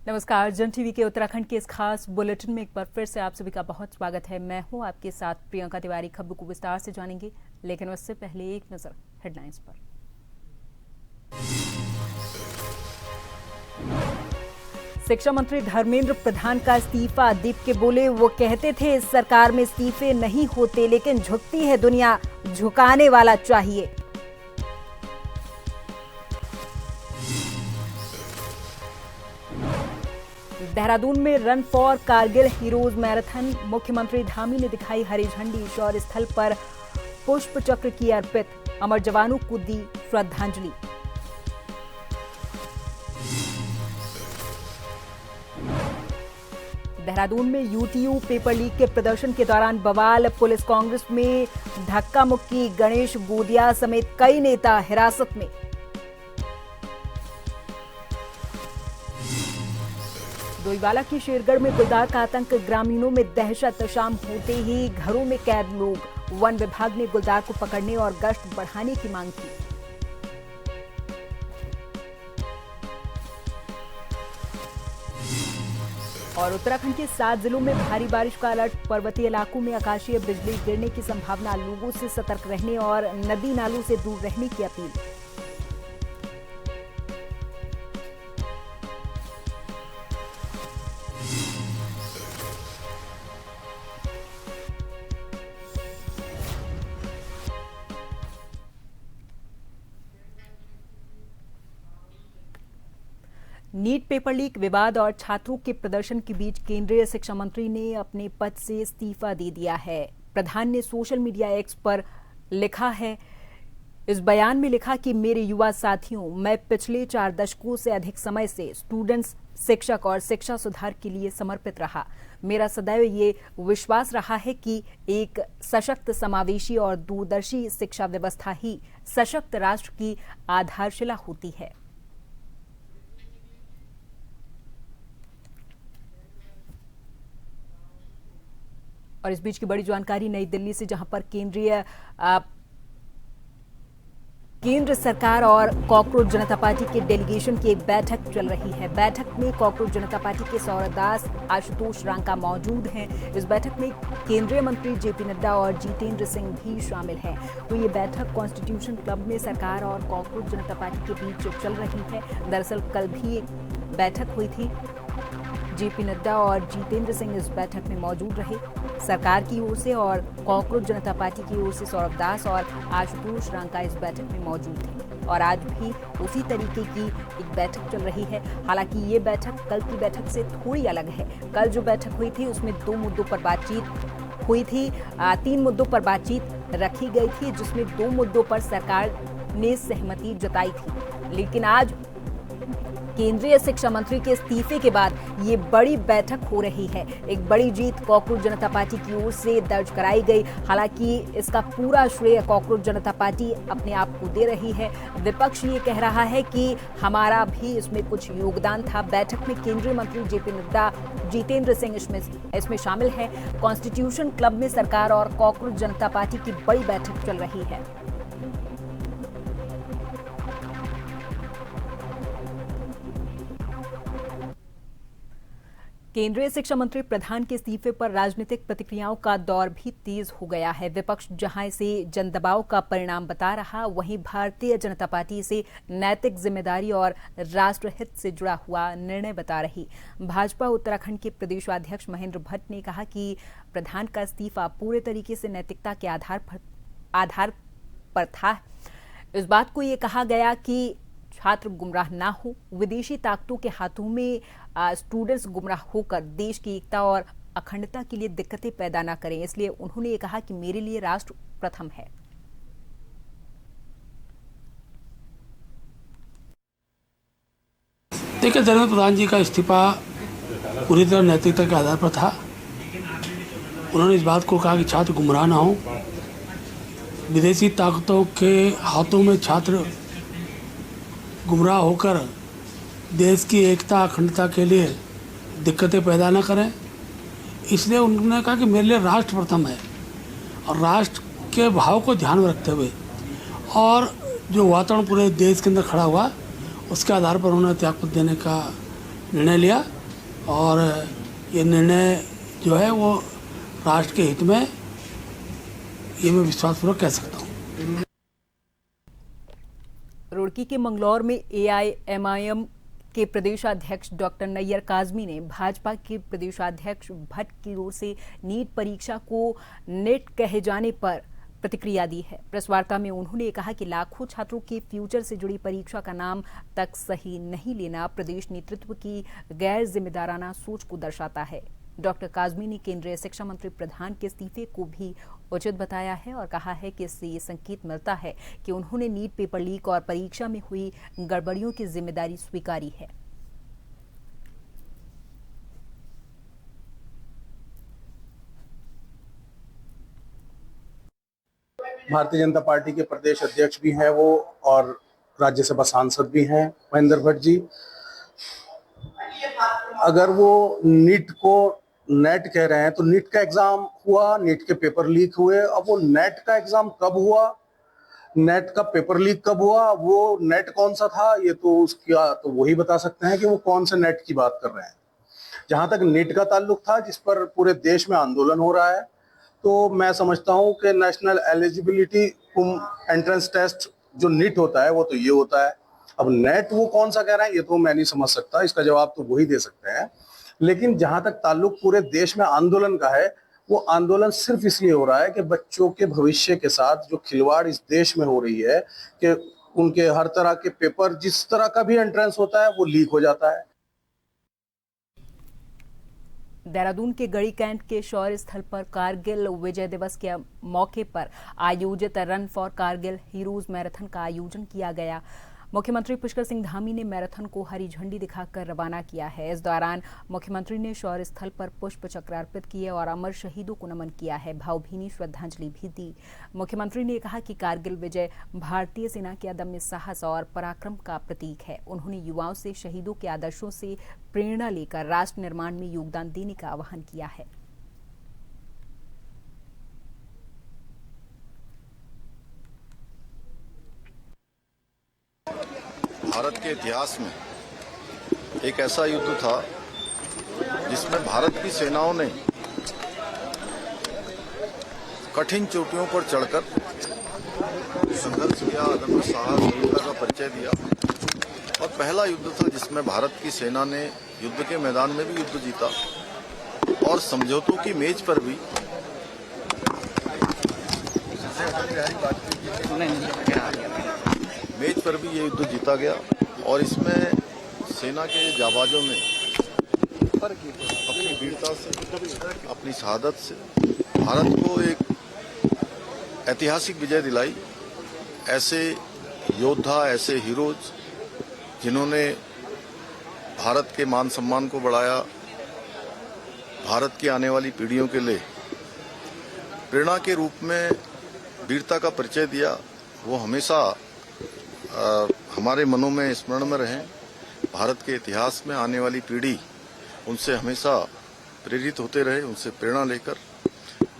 नमस्कार। जन टीवी के उत्तराखंड के इस खास बुलेटिन में एक बार फिर से आप सभी का बहुत स्वागत है। मैं हूं आपके साथ प्रियंका तिवारी। खबरों को विस्तार से जानेंगे, लेकिन उससे पहले एक नजर हेडलाइंस पर। शिक्षा मंत्री धर्मेंद्र प्रधान का इस्तीफा। दीप के बोले, वो कहते थे इस सरकार में इस्तीफे नहीं होते, लेकिन झुकती है दुनिया, झुकाने वाला चाहिए। देहरादून में run for Kargil heroes marathon. मुख्यमंत्री धामी ने दिखाई हरी झंडी। शौर्य स्थल पर पुष्प चक्र की अर्पित। अमर जवानों को दी श्रद्धांजलि। देहरादून में यूटीयू पेपर लीक के प्रदर्शन के दौरान बवाल। पुलिस कांग्रेस में धक्का मुक्की। गणेश गोदिया समेत कई नेता हिरासत में। डोईवाला की शेरगढ़ में गुलदार का आतंक। ग्रामीणों में दहशत। शाम होते ही घरों में कैद लोग। वन विभाग ने गुलदार को पकड़ने और गश्त बढ़ाने की मांग की। और उत्तराखंड के 7 जिलों में भारी बारिश का अलर्ट। पर्वतीय इलाकों में आकाशीय बिजली गिरने की संभावना। लोगों से सतर्क रहने और नदी नालों से दूर रहने की अपील। नीट पेपर लीक विवाद और छात्रों के प्रदर्शन के बीच केंद्रीय शिक्षा मंत्री ने अपने पद से इस्तीफा दे दिया है। प्रधान ने सोशल मीडिया एक्स पर लिखा है, इस बयान में लिखा कि मेरे युवा साथियों, मैं पिछले 4 दशकों से अधिक समय से स्टूडेंट्स, शिक्षक और शिक्षा सुधार के लिए समर्पित रहा। मेरा सदैव ये विश्वास रहा है कि एक सशक्त, समावेशी और दूरदर्शी शिक्षा व्यवस्था ही सशक्त राष्ट्र की आधारशिला होती है। और इस बीच की बड़ी जानकारी नई दिल्ली से, जहां पर केंद्र सरकार और कॉकरोच जनता पार्टी के डेलीगेशन की एक बैठक चल रही है। बैठक में कॉकरोच जनता पार्टी के सौरभ दास, आशुतोष रांका मौजूद हैं। इस बैठक में केंद्रीय मंत्री जेपी नड्डा और जितेंद्र सिंह भी शामिल हैं। तो ये बैठक कॉन्स्टिट्यूशन क्लब में सरकार और कॉकरोच जनता पार्टी के बीच चल रही है। दरअसल कल भी एक बैठक हुई थी। जेपी नड्डा और जितेंद्र सिंह इस बैठक में मौजूद रहे। सरकार की ओर से और कॉकरोच जनता पार्टी की ओर से सौरभ दास और आशुतोष रांका इस बैठक में मौजूद थे। और आज भी उसी तरीके की एक बैठक चल रही है। हालांकि ये बैठक कल की बैठक से थोड़ी अलग है। कल जो बैठक हुई थी उसमें 2 मुद्दों पर बातचीत हुई थी। 3 मुद्दों पर बातचीत रखी गई थी, जिसमें 2 मुद्दों पर सरकार ने सहमति जताई थी। लेकिन आज केंद्रीय शिक्षा मंत्री के इस्तीफे के बाद ये बड़ी बैठक हो रही है। एक बड़ी जीत कॉकरोच जनता पार्टी की ओर से दर्ज कराई गई। हालांकि इसका पूरा श्रेय कॉकरोच जनता पार्टी अपने आप को दे रही है। विपक्ष ये कह रहा है कि हमारा भी इसमें कुछ योगदान था। बैठक में केंद्रीय मंत्री जेपी नड्डा, जितेंद्र सिंह इसमें शामिल है। कॉन्स्टिट्यूशन क्लब में सरकार और कॉकरोच जनता पार्टी की बड़ी बैठक चल रही है। केंद्रीय शिक्षा मंत्री प्रधान के इस्तीफे पर राजनीतिक प्रतिक्रियाओं का दौर भी तेज हो गया है। विपक्ष जहां इसे जनदबाव का परिणाम बता रहा, वहीं भारतीय जनता पार्टी इसे नैतिक जिम्मेदारी और राष्ट्रहित से जुड़ा हुआ निर्णय बता रही। भाजपा उत्तराखंड के प्रदेशाध्यक्ष महेंद्र भट्ट ने कहा कि प्रधान का इस्तीफा पूरे तरीके से नैतिकता के आधार पर था। इस बात को ये कहा गया कि छात्र गुमराह ना हो, विदेशी ताकतों के हाथों में स्टूडेंट्स गुमराह होकर देश की एकता और अखंडता के लिए दिक्कतें पैदा ना करें। इसलिए उन्होंने ये कहा कि मेरे लिए राष्ट्र प्रथम है। देखिए, धर्मेंद्र प्रधान जी का इस्तीफा पूरी तरह नैतिकता के आधार पर था। उन्होंने इस बात को कहा कि छात्र गुमराह ना हो, विदेशी ताकतों के हाथों में छात्र गुमराह होकर देश की एकता अखंडता के लिए दिक्कतें पैदा न करें। इसलिए उन्होंने कहा कि मेरे लिए राष्ट्र प्रथम है और राष्ट्र के भाव को ध्यान में रखते हुए और जो वातावरण पूरे देश के अंदर खड़ा हुआ उसके आधार पर उन्होंने त्यागपत्र देने का निर्णय लिया और ये निर्णय जो है वो राष्ट्र के हित में, ये मैं विश्वासपूर्वक कह सकता हूँ। रुड़की के मंगलौर में एआईएमआईएम के प्रदेशाध्यक्ष डॉक्टर नैयर काजमी ने भाजपा के प्रदेशाध्यक्ष भट्ट की ओर से नीट परीक्षा को नेट कहे जाने पर प्रतिक्रिया दी है। प्रेस वार्ता में उन्होंने कहा कि लाखों छात्रों के फ्यूचर से जुड़ी परीक्षा का नाम तक सही नहीं लेना प्रदेश नेतृत्व की गैर जिम्मेदाराना सोच को दर्शाता है। डॉक्टर काजमी ने केंद्रीय शिक्षा मंत्री प्रधान के इस्तीफे को भी उचित बताया है और कहा है कि इससे ये संकेत मिलता है कि उन्होंने नीट पेपर लीक और परीक्षा में हुई गड़बड़ियों की जिम्मेदारी स्वीकारी है। भारतीय जनता पार्टी के प्रदेश अध्यक्ष भी हैं वो, और राज्यसभा सांसद भी हैं महेंद्र भट्ट जी। अगर वो नीट को नेट कह रहे हैं तो नीट का एग्जाम हुआ, नीट के पेपर लीक हुए। अब वो नेट का एग्जाम कब हुआ, नेट का पेपर लीक कब हुआ, वो नेट कौन सा था, ये तो उसका तो वही बता सकते हैं कि वो कौन से नेट की बात कर रहे हैं। जहां तक नीट का ताल्लुक था, जिस पर पूरे देश में आंदोलन हो रहा है, तो मैं समझता हूं कि नेशनल एलिजिबिलिटी एंट्रेंस टेस्ट जो नीट होता है वो तो ये होता है। अब नेट वो कौन सा कह रहे हैं ये तो मैं नहीं समझ सकता, इसका जवाब तो वही दे सकते हैं। लेकिन जहां तक ताल्लुक पूरे देश में आंदोलन का है, वो आंदोलन सिर्फ इसलिए हो रहा है कि बच्चों के भविष्य के साथ जो खिलवाड़ इस देश में हो रही है कि उनके हर तरह के पेपर, जिस तरह का भी एंट्रेंस होता है, वो लीक हो जाता है। देहरादून के गढ़ी कैंट के शौर्य स्थल पर कारगिल विजय दिवस के मौके पर आयोजित run for Kargil heroes marathon का आयोजन किया गया। मुख्यमंत्री पुष्कर सिंह धामी ने मैराथन को हरी झंडी दिखाकर रवाना किया है। इस दौरान मुख्यमंत्री ने शौर्य स्थल पर पुष्प चक्र अर्पित किए और अमर शहीदों को नमन किया है, भावभीनी श्रद्धांजलि भी दी। मुख्यमंत्री ने कहा कि कारगिल विजय भारतीय सेना के अदम्य साहस और पराक्रम का प्रतीक है। उन्होंने युवाओं से शहीदों के आदर्शों से प्रेरणा लेकर राष्ट्र निर्माण में योगदान देने का आह्वान किया है। भारत के इतिहास में एक ऐसा युद्ध था जिसमें भारत की सेनाओं ने कठिन चोटियों पर चढ़कर संघर्ष किया, अदम्य साहस, वीरता का परिचय दिया। और पहला युद्ध था जिसमें भारत की सेना ने युद्ध के मैदान में भी युद्ध जीता और समझौतों की मेज पर भी ये युद्ध जीता गया। और इसमें सेना के जाबाजों ने अपनी वीरता से, अपनी शहादत से भारत को एक ऐतिहासिक विजय दिलाई। ऐसे योद्धा, ऐसे हीरोज जिन्होंने भारत के मान सम्मान को बढ़ाया, भारत की आने वाली पीढ़ियों के लिए प्रेरणा के रूप में वीरता का परिचय दिया, वो हमेशा हमारे मनों में स्मरण में रहें। भारत के इतिहास में आने वाली पीढ़ी उनसे हमेशा प्रेरित होते रहे, उनसे प्रेरणा लेकर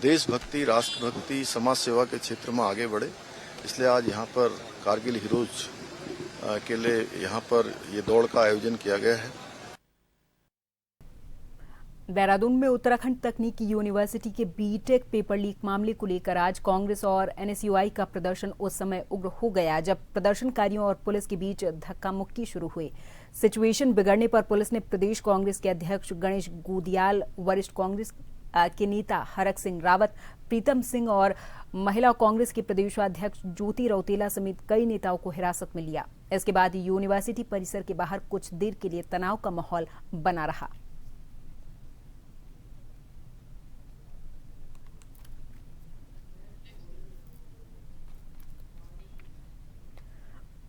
देशभक्ति, राष्ट्रभक्ति, समाज सेवा के क्षेत्र में आगे बढ़े। इसलिए आज यहाँ पर कारगिल हीरोज के लिए यहाँ पर ये दौड़ का आयोजन किया गया है। देहरादून में उत्तराखंड तकनीकी यूनिवर्सिटी के बीटेक पेपर लीक मामले को लेकर आज कांग्रेस और एनएसयूआई का प्रदर्शन उस समय उग्र हो गया जब प्रदर्शनकारियों और पुलिस के बीच धक्का मुक्की शुरू हुई। सिचुएशन बिगड़ने पर पुलिस ने प्रदेश कांग्रेस के अध्यक्ष गणेश गोदियाल, वरिष्ठ कांग्रेस के नेता हरक सिंह रावत, प्रीतम सिंह और महिला कांग्रेस के प्रदेशाध्यक्ष ज्योति रौतेला समेत कई नेताओं को हिरासत में लिया। इसके बाद यूनिवर्सिटी परिसर के बाहर कुछ देर के लिए तनाव का माहौल बना रहा।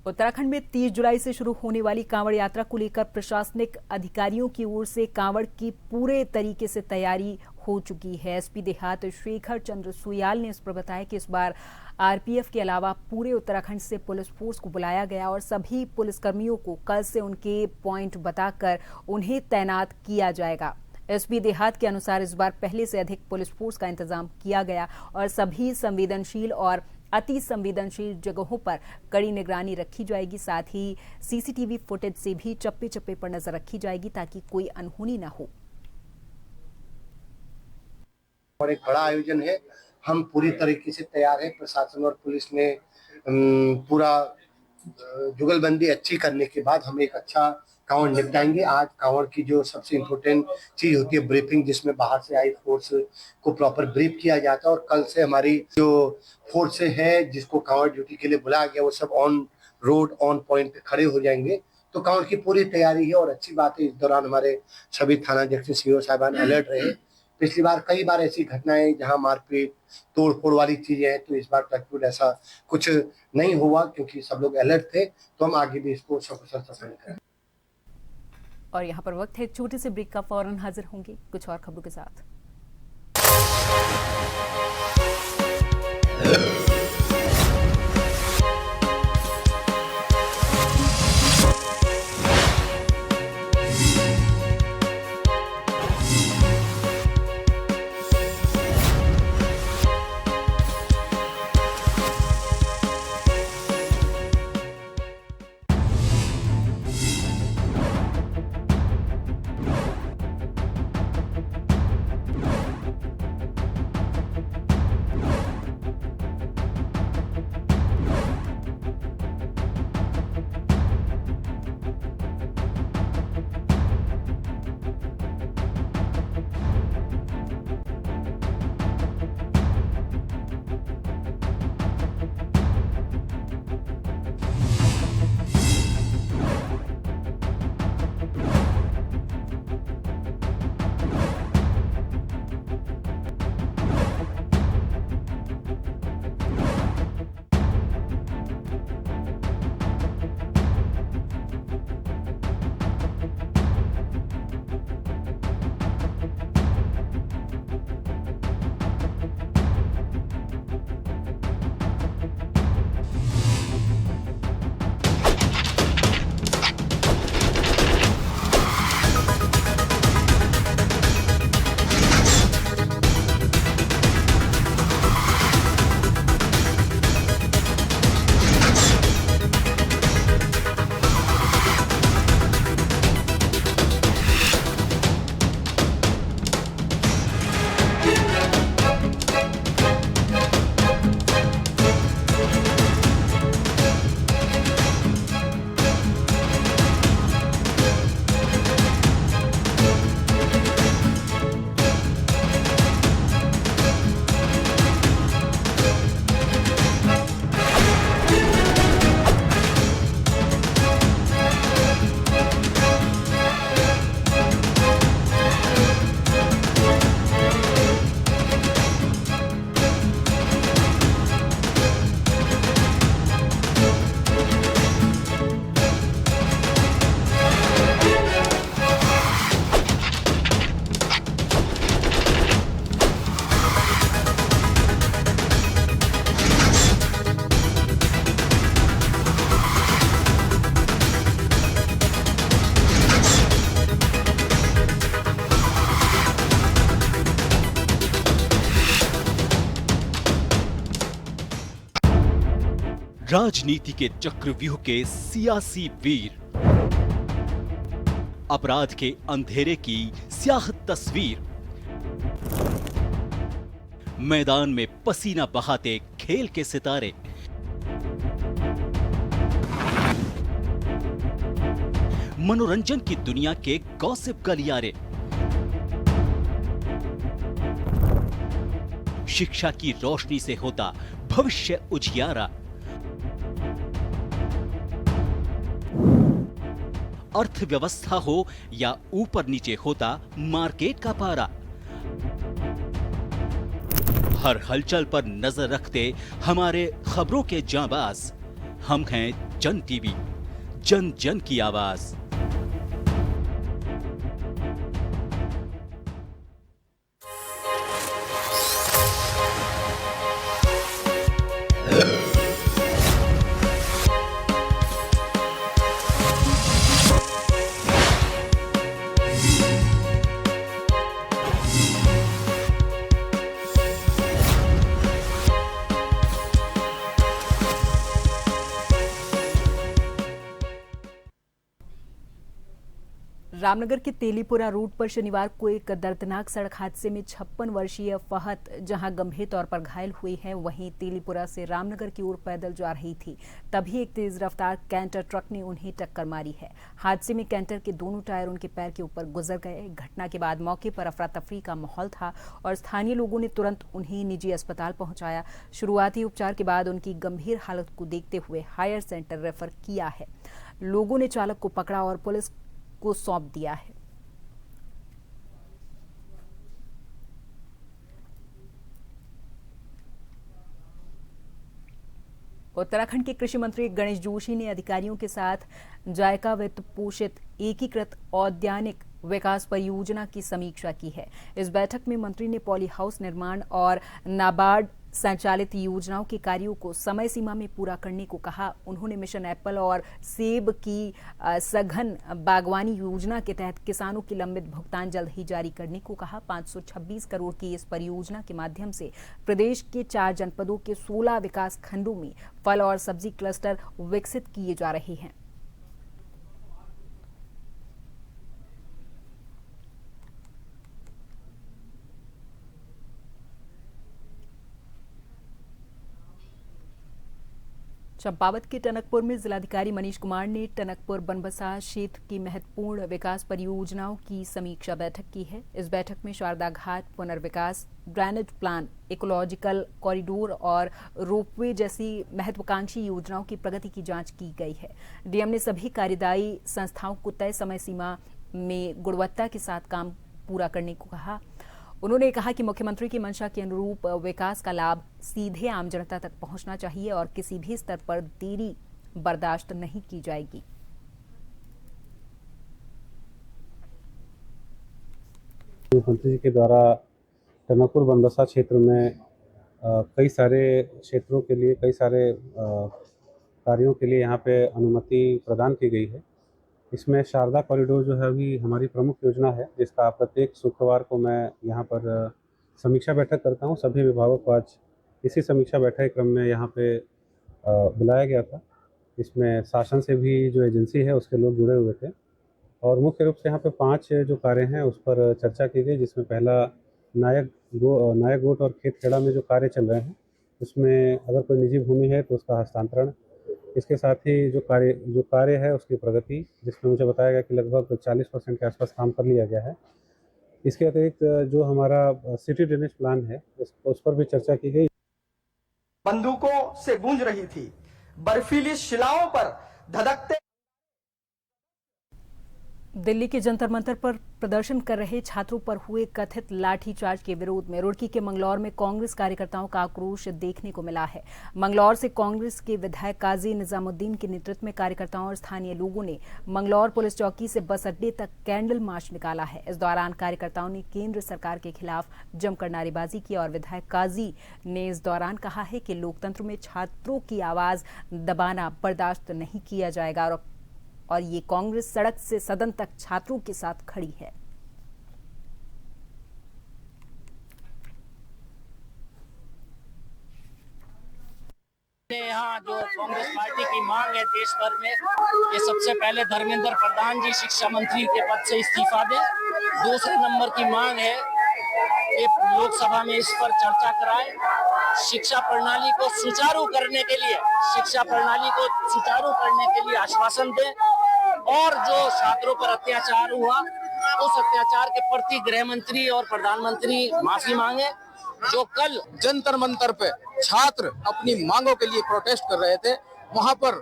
उत्तराखंड में 30 जुलाई से शुरू होने वाली कांवड़ यात्रा को लेकर प्रशासनिक अधिकारियों की ओर से कांवड़ की पूरे तरीके से तैयारी हो चुकी है। एसपी देहात शेखर चंद्र सुयाल ने इस पर बताया कि इस बार आरपीएफ के अलावा पूरे उत्तराखंड से पुलिस फोर्स को बुलाया गया और सभी पुलिसकर्मियों को कल से उनके पॉइंट बताकर उन्हें तैनात किया जाएगा। एसपी देहात के अनुसार इस बार पहले से अधिक पुलिस फोर्स का इंतजाम किया गया और सभी संवेदनशील और अति संवेदनशील जगहों पर कड़ी निगरानी रखी जाएगी। साथ ही सीसीटीवी फुटेज से भी चप्पे चप्पे पर नजर रखी जाएगी ताकि कोई अनहोनी न हो। और एक बड़ा आयोजन है, हम पूरी तरीके से तैयार हैं। प्रशासन और पुलिस ने पूरा जुगलबंदी अच्छी करने के बाद हम एक अच्छा कांवड़ निपटाएंगे। आज कांवड़ की जो सबसे इम्पोर्टेंट चीज होती है ब्रीफिंग, जिसमें बाहर से आई फोर्स को प्रॉपर ब्रीफ किया जाता है। और कल से हमारी जो फोर्स है जिसको कांवड़ ड्यूटी के लिए बुलाया गया, वो सब ऑन रोड ऑन पॉइंट पे खड़े हो जाएंगे। तो कांवड़ की पूरी तैयारी है और अच्छी बात है। इस दौरान हमारे सभी थानाध्यक्ष सीओ साहबान अलर्ट रहे। पिछली बार कई बार ऐसी घटनाएं जहां मारपीट तोड़फोड़ वाली चीजें हैं, तो इस बार टचवुड ऐसा कुछ नहीं हुआ क्योंकि सब लोग अलर्ट थे। तो हम आगे भी इसको सकुशल सफल करें। और यहाँ पर वक्त है एक छोटे से ब्रेक का, फौरन हाजिर होंगे कुछ और खबरों के साथ। राजनीति के चक्रव्यूह के सियासी वीर, अपराध के अंधेरे की स्याह तस्वीर, मैदान में पसीना बहाते खेल के सितारे, मनोरंजन की दुनिया के गॉसिप गलियारे, शिक्षा की रोशनी से होता भविष्य उजियारा, अर्थव्यवस्था हो या ऊपर नीचे होता मार्केट का पारा, हर हलचल पर नजर रखते हमारे खबरों के जांबाज। हम हैं जन टीवी, जन जन की आवाज। रामनगर के तेलीपुरा रूट पर शनिवार को एक दर्दनाक सड़क हादसे में 56 वर्षीय फहत जहां गंभीर तौर पर घायल हुई है, वहीं तेलीपुरा से रामनगर की ओर पैदल जा रही थी, तभी एक तेज रफ्तार कैंटर ट्रक ने उन्हें टक्कर मारी है। हादसे में कैंटर के दोनों टायर उनके पैर के ऊपर गुजर गए। घटना के बाद मौके पर अफरा तफरी का माहौल था और स्थानीय लोगों ने तुरंत उन्हें निजी अस्पताल पहुंचाया। शुरुआती उपचार के बाद उनकी गंभीर हालत को देखते हुए हायर सेंटर रेफर किया है। लोगों ने चालक को पकड़ा और पुलिस को सौंप दिया है। उत्तराखंड के कृषि मंत्री गणेश जोशी ने अधिकारियों के साथ जायका वित्त पोषित एकीकृत औद्यानिक विकास परियोजना की समीक्षा की है। इस बैठक में मंत्री ने पॉली हाउस निर्माण और नाबार्ड संचालित योजनाओं के कार्यों को समय सीमा में पूरा करने को कहा। उन्होंने मिशन एप्पल और सेब की सघन बागवानी योजना के तहत किसानों की लंबित भुगतान जल्द ही जारी करने को कहा। 526 करोड़ की इस परियोजना के माध्यम से प्रदेश के 4 जनपदों के 16 विकास खंडों में फल और सब्जी क्लस्टर विकसित किए जा रहे हैं। चंपावत के टनकपुर में जिलाधिकारी मनीष कुमार ने टनकपुर बनबसा क्षेत्र की महत्वपूर्ण विकास परियोजनाओं की समीक्षा बैठक की है। इस बैठक में शारदा घाट पुनर्विकास, ड्रेनेज प्लान, इकोलॉजिकल कॉरिडोर और रोपवे जैसी महत्वाकांक्षी योजनाओं की प्रगति की जांच की गई है। डीएम ने सभी कार्यदायी संस्थाओं को तय समय सीमा में गुणवत्ता के साथ काम पूरा करने को कहा। उन्होंने कहा कि मुख्यमंत्री की मंशा के अनुरूप विकास का लाभ सीधे आम जनता तक पहुंचना चाहिए और किसी भी स्तर पर देरी बर्दाश्त नहीं की जाएगी। मुख्यमंत्री जी के द्वारा टनकपुर बनबसा क्षेत्र में कई सारे क्षेत्रों के लिए कई सारे कार्यों के लिए यहाँ पे अनुमति प्रदान की गई है। इसमें शारदा कॉरिडोर जो है अभी हमारी प्रमुख योजना है, जिसका प्रत्येक शुक्रवार को मैं यहाँ पर समीक्षा बैठक करता हूँ। सभी विभागों को आज इसी समीक्षा बैठक के क्रम में यहाँ पे बुलाया गया था। इसमें शासन से भी जो एजेंसी है उसके लोग जुड़े हुए थे और मुख्य रूप से यहाँ पे 5 जो कार्य हैं उस पर चर्चा की गई, जिसमें पहला नायक गोट और खेत खेड़ा में जो कार्य चल रहे हैं उसमें अगर कोई निजी भूमि है तो उसका हस्तांतरण, इसके साथ ही जो कार्य है उसकी प्रगति, जिसमें मुझे बताया गया कि लगभग 40% के आसपास काम कर लिया गया है। इसके अतिरिक्त जो हमारा सिटी ड्रेनेज प्लान है उस पर भी चर्चा की गई। बंदूकों से गूंज रही थी, बर्फीली शिलाओं पर धधकते। दिल्ली के जंतर मंतर पर प्रदर्शन कर रहे छात्रों पर हुए कथित लाठीचार्ज के विरोध में रुड़की के मंगलौर में कांग्रेस कार्यकर्ताओं का आक्रोश देखने को मिला है। मंगलौर से कांग्रेस के विधायक काजी निजामुद्दीन के नेतृत्व में कार्यकर्ताओं और स्थानीय लोगों ने मंगलौर पुलिस चौकी से बस अड्डे तक कैंडल मार्च निकाला है। इस दौरान कार्यकर्ताओं ने केंद्र सरकार के खिलाफ जमकर नारेबाजी की और विधायक काजी ने इस दौरान कहा है कि लोकतंत्र में छात्रों की आवाज दबाना बर्दाश्त नहीं किया जाएगा और ये कांग्रेस सड़क से सदन तक छात्रों के साथ खड़ी है। यहाँ जो कांग्रेस पार्टी की मांग है देश भर में, ये सबसे पहले धर्मेंद्र प्रधान जी शिक्षा मंत्री के पद से इस्तीफा दें। दूसरे नंबर की मांग है कि लोकसभा में इस पर चर्चा कराएं। शिक्षा प्रणाली को सुचारू करने के लिए आश्वासन दें और जो छात्रों पर अत्याचार हुआ उस अत्याचार के प्रति गृह मंत्री और प्रधानमंत्री माफी मांगे। जो कल जंतर मंतर पे छात्र अपनी मांगों के लिए प्रोटेस्ट कर रहे थे, वहां पर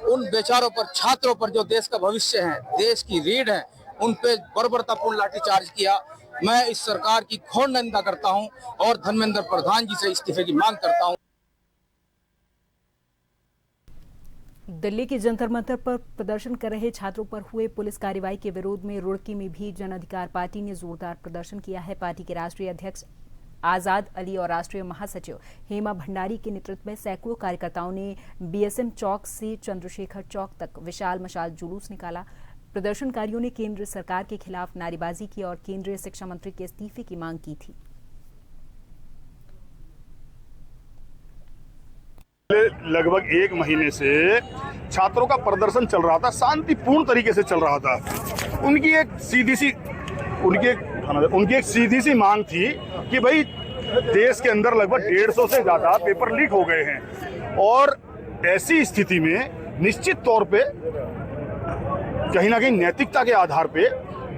उन बेचारों पर, छात्रों पर जो देश का भविष्य है, देश की रीढ़ है, उन पे बर्बरतापूर्ण लाठीचार्ज किया। मैं इस सरकार की घोर निंदा करता हूं और धर्मेंद्र प्रधान जी से इस्तीफे की मांग करता हूं। दिल्ली के जंतर मंतर पर प्रदर्शन कर रहे छात्रों पर हुए पुलिस कार्रवाई के विरोध में रुड़की में भी जन अधिकार पार्टी ने जोरदार प्रदर्शन किया है। पार्टी के राष्ट्रीय अध्यक्ष आजाद अली और राष्ट्रीय महासचिव हेमा भंडारी के नेतृत्व में सैकड़ों कार्यकर्ताओं ने बीएसएम चौक से चंद्रशेखर चौक तक विशाल मशाल जुलूस निकाला। प्रदर्शनकारियों ने केंद्र सरकार के खिलाफ नारेबाजी की और केंद्रीय शिक्षा मंत्री के इस्तीफे की मांग की थी। लगभग 1 महीने से छात्रों का प्रदर्शन चल रहा था, शांतिपूर्ण तरीके से चल रहा था। उनकी एक सीधी सी मांग थी कि भाई देश के अंदर लगभग 150 से ज्यादा पेपर लीक हो गए हैं और ऐसी स्थिति में निश्चित तौर पे कहीं ना कहीं नैतिकता के आधार पे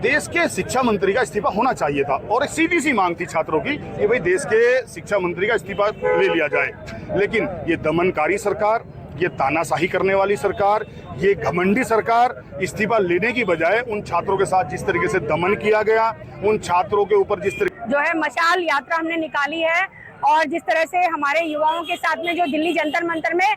देश के शिक्षा मंत्री का इस्तीफा होना चाहिए था। और एक सीधी सी मांग थी छात्रों की कि भाई देश के शिक्षा मंत्री का इस्तीफा ले लिया जाए। लेकिन ये दमनकारी सरकार, ये तानाशाही करने वाली सरकार, ये घमंडी सरकार इस्तीफा लेने की बजाय उन छात्रों के साथ जिस तरीके से दमन किया गया, उन छात्रों के ऊपर जिस तरीके जो है मशाल यात्रा हमने निकाली है और जिस तरह से हमारे युवाओं के साथ में जो दिल्ली जंतर मंतर में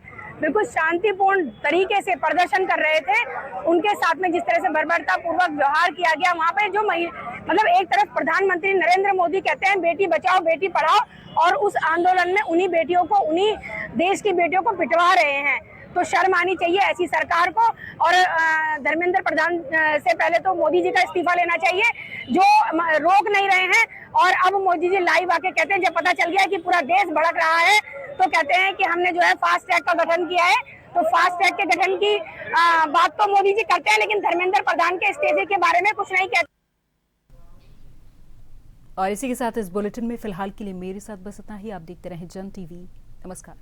बिल्कुल शांतिपूर्ण तरीके से प्रदर्शन कर रहे थे, उनके साथ में जिस तरह से बर्बरता पूर्वक व्यवहार किया गया, वहाँ पे जो मतलब एक तरफ प्रधानमंत्री नरेंद्र मोदी कहते हैं बेटी बचाओ बेटी पढ़ाओ, और उस आंदोलन में उन्हीं बेटियों को, उन्हीं देश की बेटियों को पिटवा रहे हैं। तो शर्म आनी चाहिए ऐसी सरकार को। और धर्मेंद्र प्रधान से पहले तो मोदी जी का इस्तीफा लेना चाहिए जो रोक नहीं रहे हैं। और अब मोदी जी लाइव आके कहते हैं, जब पता चल गया कि पूरा देश भड़क रहा है, तो कहते हैं कि हमने जो है फास्ट ट्रैक का गठन किया है। तो फास्ट ट्रैक के गठन की बात तो मोदी जी करते हैं, लेकिन धर्मेंद्र प्रधान के इस्तीफे के बारे में कुछ नहीं कहते। और इसी के साथ इस बुलेटिन में फिलहाल के लिए मेरे साथ बस इतना ही। आप देखते रहें जन टीवी। नमस्कार।